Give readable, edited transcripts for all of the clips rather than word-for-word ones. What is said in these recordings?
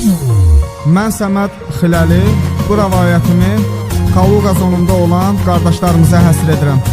Mən Səməd Xiləli, bu rəvayətimi Kaluqa zonunda olan qardaşlarımıza həsr edirəm.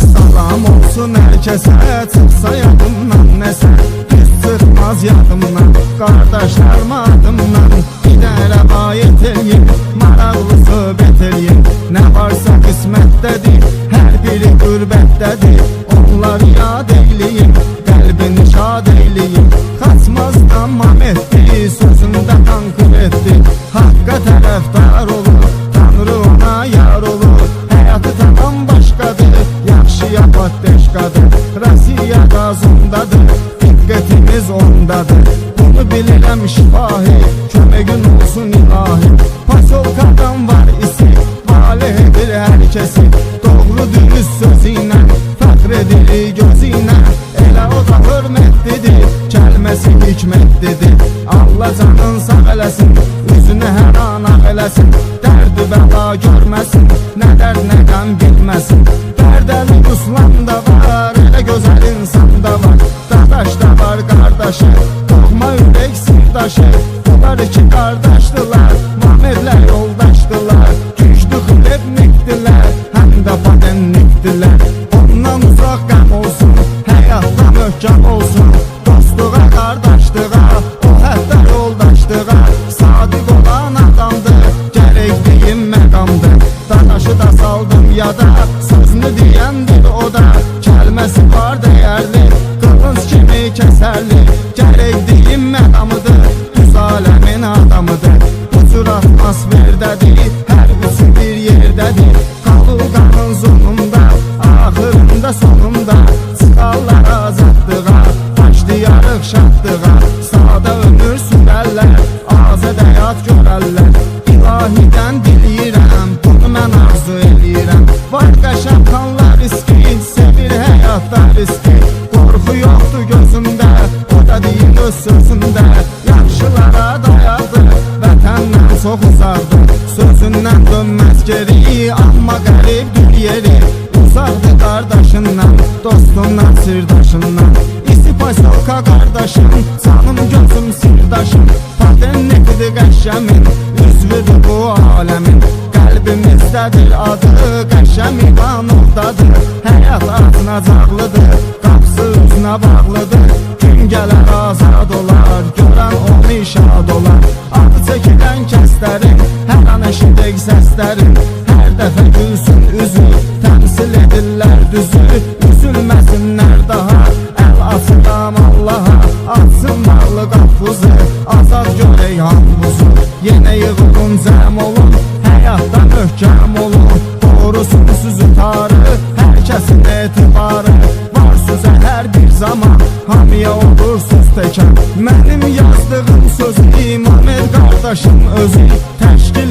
Salam olsun hər kəsə, çıxsa yadımdan nəsə, düz çıxmaz yadımdan, qardaşlarıma adımdan. Bir də rəvayət eləyim, maraqlı söhbət eləyim, nə varsa qismətdədir, hər biri qürbətdədir. Onları yad eyləyim, qəlbini şad eyləyim, qaçmaz tamam etdi, sözündə tanqır etdi. Haqqa tərəfdar olur, Tanrı ona yar olur, həyatı tamam başqadır, yaxşıya patdeşqadır, Rasiya qazındadır, diqqətimiz ondadır. Bunu bilirəm şifahi, köməgün olsun ilahi. Pasolkadan var isi, valih edir hər kəsi, doğru dürüst sözü ilə, fəxr edir gözü ilə. Elə o da hörmətlidir, kəlməsi hikmətlidir. Allah canın sağ eləsin, üzünü hər an ağ eləsin, dərdi bəla görməsin, nə dərd nə qəm bilməsin. Dərdəli Ruslan da var, elə gözəl insan da var, dadaş da var qardaşı, doğma ürək sirdaşı. Bunlar iki qardaşdılar, mamirlər yoldaşdılar, güclü xilib nikdilər, həm də patenlikdilər. Ondan uzaq qəm olsun, həyatda möhkəm olsun, dostluğa, qardaşlığa, o hətta yoldaşlığa. Sadiq olan adamdır, gərək deyim məqamdır, dadaşı da saldım yada, sözünü deyəndir o da, kəlməsi var dəyərli, qılınc kimi kəsərli, gərək deyim məqamıdır, düz aləmin adamıdır. Bu cür atmosferdədir, hər üçü bir yerdədir, Kaluqanın zonunda, axırında sonunda, çıxarlar azadlığa, başlayarıq şadlığa. Sağda ömür sürərlər, azad həyat görərlər, İlahidən diləyirəm, bunu mən arzu eləyirəm. Var qəşəm xanlar riski, sevir həyatda riski, qorxu yoxdur gözündə, o da deyir öz sözündə. Yaxşılara dayadır, vətəndən çox uzaqdır, sözündən dönməz geri, amma qəribdir yeri. Uzaqdır qardaşından, dostundan, sirdaşından, İstipasolka qardaşım, canım gözüm sirdaşım, patenlikdir qəşəmin, üzvüdür bu aləmin. Qəlbimizdədir adı, qəşəm İvanovdadır, həyat acınacaqlıdır, qapısı üzünə bağlıdır. Gün gələr azad olar, görən onu şad olar. Adı çəkilən kəslərin, hər an eşidək səslərin, hər dəfə gülsün üzü, təmsil edirlər düzü. Üzülməsinlər daha, əl açıram Allaha, açsın varlı qafuzu, azad görək hambuzu. Yenə yığılın, cəm olun, həyatda möhkəm olun, doğrusun süzü tarı, hər kəsin etibarı. Var sözə hər bir zaman, hamıya olur söz təkən. Mənim yazdığım sözü İmamed qardaşım özü təşkil